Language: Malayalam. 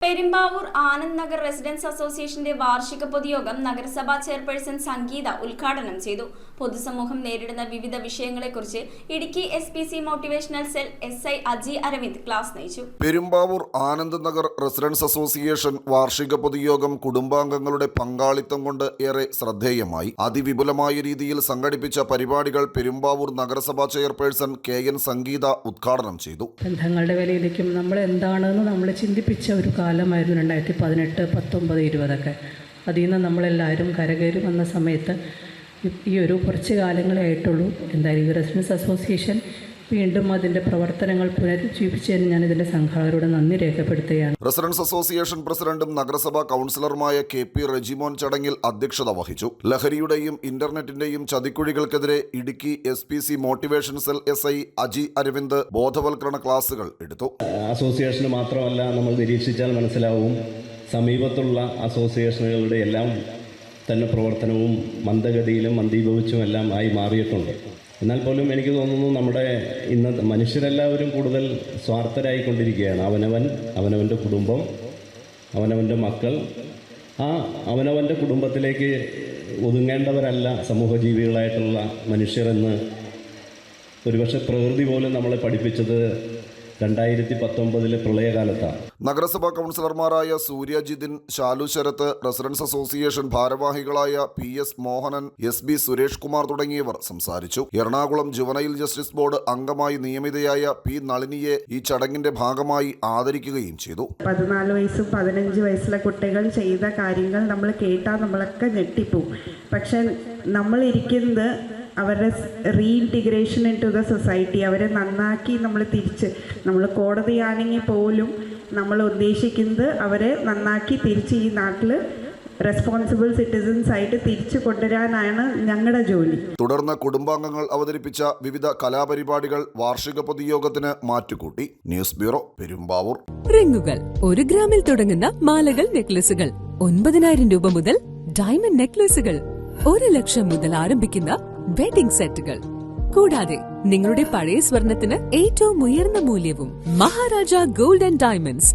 പെരുമ്പാവൂർ ആനന്ദ് നഗർ റെസിഡൻസ് അസോസിയേഷന്റെ വാർഷിക പൊതുയോഗം നഗരസഭാ ചെയർപേഴ്സൺ സംഗീത ഉദ്ഘാടനം ചെയ്തു. പൊതുസമൂഹം നേരിടുന്ന വിവിധ വിഷയങ്ങളെക്കുറിച്ച് Idukki SPC motivational cell SI Aji Aravind class നയിച്ചു. പെരുമ്പാവൂർ ആനന്ദ് നഗർ റെസിഡൻസ് അസോസിയേഷൻ വാർഷിക പൊതുയോഗം കുടുംബാംഗങ്ങളുടെ പങ്കാളിത്തം കൊണ്ട് ഏറെ ശ്രദ്ധേയമായി. അതിവിപുലമായ രീതിയിൽ സംഘടിപ്പിച്ച പരിപാടികൾ പെരുമ്പാവൂർ നഗരസഭാ ചെയർപേഴ്സൺ KN സംഗീത ഉദ്ഘാടനം ചെയ്തു. ബന്ധങ്ങളുടെ വിലയിലേക്കും നമ്മൾ എന്താണെന്ന് നമ്മൾ ചിന്തിപ്പിച്ച ഒരു കാലമായിരുന്നു 2018, 19, 20 അതിൽ നിന്ന് നമ്മളെല്ലാവരും കരകയറി വന്ന സമയത്ത് ഈ ഒരു കുറച്ച് കാലങ്ങളെ ആയിട്ടുള്ളൂ എന്തായാലും ഈ റെസിഡൻസ് അസോസിയേഷൻ വീണ്ടും അതിൻ്റെ പ്രവർത്തനങ്ങൾ പുനരുജ്ജീവിച്ചതിന് ഞാൻ ഇതിൻ്റെ സംഘാടകരോട് നന്ദി രേഖപ്പെടുത്തുകയാണ്. റെസിഡൻസ് അസോസിയേഷൻ പ്രസിഡന്റും നഗരസഭാ കൗൺസിലറുമായ KP റെജിമോൻ ചടങ്ങിൽ അധ്യക്ഷത വഹിച്ചു. ലഹരിയുടെയും ഇന്റർനെറ്റിന്റെയും ചതിക്കുഴികൾക്കെതിരെ Idukki SPC motivation cell SI Aji Aravind ബോധവൽക്കരണ ക്ലാസുകൾ എടുത്തു. അസോസിയേഷന് മാത്രമല്ല, നമ്മൾ നിരീക്ഷിച്ചാൽ മനസ്സിലാവും, സമീപത്തുള്ള അസോസിയേഷനുകളുടെ എല്ലാം തന്നെ പ്രവർത്തനവും മന്ദഗതിയിലും മന്ദീഭവിച്ചുമെല്ലാം ആയി മാറിയിട്ടുണ്ട്. എന്നാൽ പോലും എനിക്ക് തോന്നുന്നു നമ്മുടെ ഇന്നത്തെ മനുഷ്യരെല്ലാവരും കൂടുതൽ സ്വാർത്ഥരായിക്കൊണ്ടിരിക്കുകയാണ്. അവനവൻ്റെ കുടുംബം, അവനവൻ്റെ മക്കൾ, അവനവൻ്റെ കുടുംബത്തിലേക്ക് ഒതുങ്ങേണ്ടവരല്ല സമൂഹജീവികളായിട്ടുള്ള മനുഷ്യരെന്ന് ഒരുപക്ഷെ പ്രകൃതി പോലും നമ്മളെ പഠിപ്പിച്ചത് 2019 പ്രളയകാലത്താണ്. നഗരസഭാ കൗൺസിലർമാരായ സൂര്യജിതിൻ, ശാലു ശരത്ത്, റെസിഡൻസ് അസോസിയേഷൻ ഭാരവാഹികളായ PS മോഹനൻ, SB സുരേഷ് കുമാർ തുടങ്ങിയവർ സംസാരിച്ചു. എറണാകുളം ജുവനൈൽ ജസ്റ്റിസ് ബോർഡ് അംഗമായി നിയമിതയായ P നളിനിയെ ഈ ചടങ്ങിന്റെ ഭാഗമായി ആദരിക്കുകയും ചെയ്തു. 14 വയസ്സും 15 വയസ്സുള്ള കുട്ടികൾ ചെയ്ത കാര്യങ്ങൾ നമ്മൾ കേട്ടാൽ നമ്മളൊക്കെ ഞെട്ടിപ്പോവും. പക്ഷെ നമ്മൾ ഇരിക്കുന്നത് അവരുടെ റീഇൻറ്റിഗ്രേഷൻ ഇൻ ടു ദ സൊസൈറ്റി, അവരെ നന്നാക്കി നമ്മൾ കോടതിയാണെങ്കിൽ പോലും നമ്മൾ ഉദ്ദേശിക്കുന്നത് അവരെ നന്നാക്കി തിരിച്ച് ഈ നാട്ടിൽ റെസ്പോൺസിബിൾ സിറ്റിസൺസ് ആയിട്ട് തിരിച്ചു കൊണ്ടുവരാനാണ് ഞങ്ങളുടെ ജോലി. തുടർന്ന് കുടുംബാംഗങ്ങൾ അവതരിപ്പിച്ച വിവിധ കലാപരിപാടികൾ വാർഷിക പൊതുയോഗത്തിന് മാറ്റുകൂട്ടി. News bureau, Perumbavoor. റിങ്ങുകൾ 1 ഗ്രാമിൽ തുടങ്ങുന്ന മാലകൾ, നെക്ലസുകൾ 9,000 രൂപ മുതൽ ഡയമണ്ട് നെക്ലസുകൾ 1 ലക്ഷം മുതൽ ആരംഭിക്കുന്ന വെഡിംഗ് സെറ്റുകൾ, കൂടാതെ നിങ്ങളുടെ പഴയ സ്വർണത്തിന് ഏറ്റവും ഉയർന്ന മൂല്യവും. Maharaja gold and diamonds,